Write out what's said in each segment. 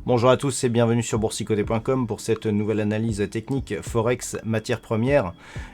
Bonjour à tous et bienvenue sur boursicoté.com pour cette nouvelle analyse technique Forex matières premières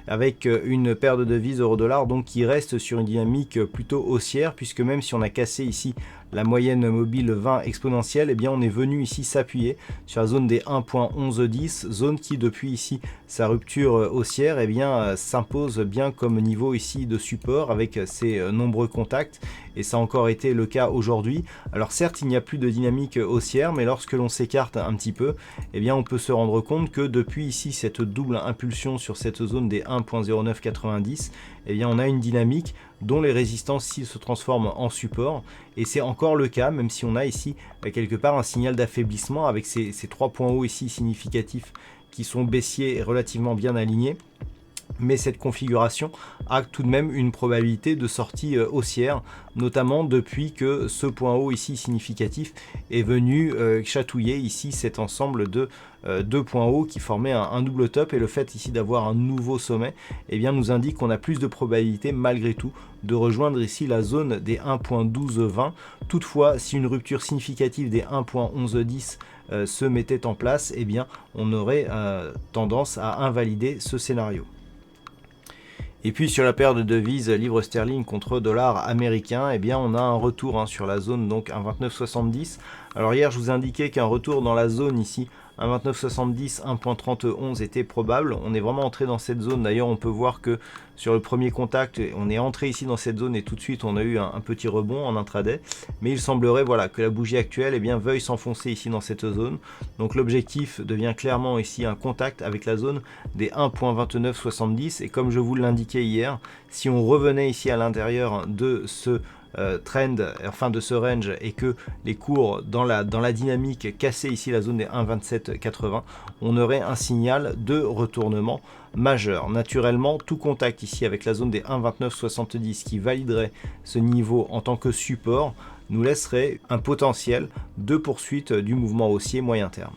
avec une paire de devises euro-dollar donc qui reste sur une dynamique plutôt haussière, puisque même si on a cassé ici la moyenne mobile 20 exponentielle, eh bien on est venu ici s'appuyer sur la zone des 1.1110, zone qui depuis ici sa rupture haussière eh bien s'impose bien comme niveau ici de support avec ses nombreux contacts, et ça a encore été le cas aujourd'hui. Alors certes il n'y a plus de dynamique haussière, mais lorsque l'on s'écarte un petit peu, eh bien on peut se rendre compte que depuis ici cette double impulsion sur cette zone des 1.0990, eh bien on a une dynamique dont les résistances ici se transforment en support, et c'est encore le cas même si on a ici quelque part un signal d'affaiblissement avec ces trois points hauts ici significatifs qui sont baissiers et relativement bien alignés. Mais cette configuration a tout de même une probabilité de sortie haussière, notamment depuis que ce point haut ici significatif est venu chatouiller ici cet ensemble de deux points hauts qui formaient un double top, et le fait ici d'avoir un nouveau sommet eh bien, nous indique qu'on a plus de probabilité malgré tout de rejoindre ici la zone des 1.1220. Toutefois, si une rupture significative des 1.1110 se mettait en place, eh bien, on aurait tendance à invalider ce scénario. Et puis sur la paire de devises livre sterling contre dollar américain, eh bien on a un retour sur la zone donc 1,2970. Alors hier je vous indiquais qu'un retour dans la zone ici 1,2970, 1,3011 était probable. On est vraiment entré dans cette zone. D'ailleurs on peut voir que sur le premier contact on est entré ici dans cette zone et tout de suite on a eu un petit rebond en intraday. Mais il semblerait voilà que la bougie actuelle veuille s'enfoncer ici dans cette zone. Donc l'objectif devient clairement ici un contact avec la zone des 1,2970, et comme je vous l'indiquais hier, si on revenait ici à l'intérieur de ce trend, enfin de ce range, et que les cours dans la dynamique cassaient ici la zone des 1,2780, on aurait un signal de retournement majeur. Naturellement, tout contact ici avec la zone des 1,2970 qui validerait ce niveau en tant que support nous laisserait un potentiel de poursuite du mouvement haussier moyen terme.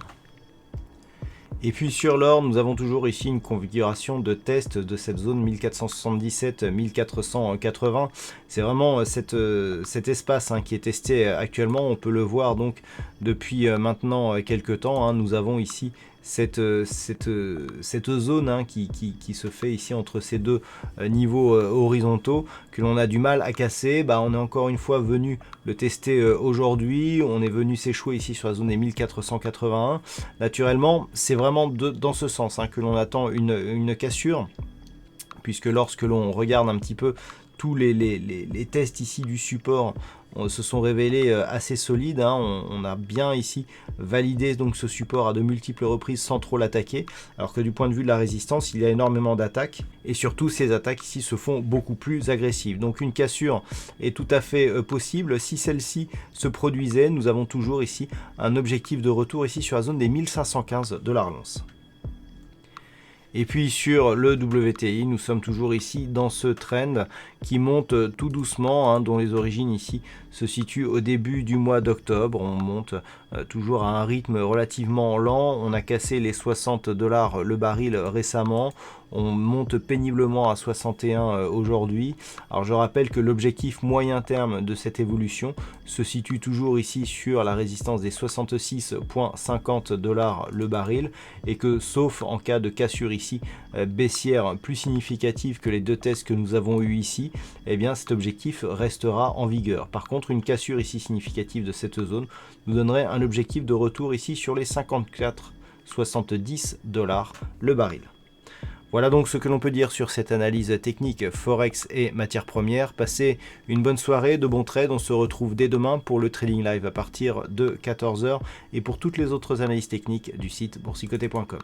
Et puis sur l'or, nous avons toujours ici une configuration de test de cette zone 1477-1480. C'est vraiment cet espace qui est testé actuellement. On peut le voir donc depuis maintenant quelques temps. Nous avons ici cette zone qui se fait ici entre ces deux niveaux horizontaux que l'on a du mal à casser. On est encore une fois venu le tester aujourd'hui. On est venu s'échouer ici sur la zone des 1481. Naturellement, c'est vraiment dans ce sens que l'on attend une cassure, puisque lorsque l'on regarde un petit peu tous les tests ici du support se sont révélés assez solides. On a bien ici validé donc ce support à de multiples reprises sans trop l'attaquer, alors que du point de vue de la résistance il y a énormément d'attaques, et surtout ces attaques ici se font beaucoup plus agressives. Donc une cassure est tout à fait possible. Si celle-ci se produisait, nous avons toujours ici un objectif de retour ici sur la zone des 1515 $ l'once. Et puis sur le WTI, nous sommes toujours ici dans ce trend qui monte tout doucement, dont les origines ici se situent au début du mois d'octobre. On monte toujours à un rythme relativement lent. On a cassé les 60 $ le baril récemment. On monte péniblement à 61 aujourd'hui. Alors je rappelle que l'objectif moyen terme de cette évolution se situe toujours ici sur la résistance des 66,50 $ le baril, et que sauf en cas de cassure ici baissière plus significative que les deux tests que nous avons eu ici, eh bien cet objectif restera en vigueur. Par contre, une cassure ici significative de cette zone nous donnerait un objectif de retour ici sur les 54,70 $ le baril. Voilà donc ce que l'on peut dire sur cette analyse technique Forex et matières premières. Passez une bonne soirée, de bons trades. On se retrouve dès demain pour le trading live à partir de 14 h et pour toutes les autres analyses techniques du site boursicoté.com.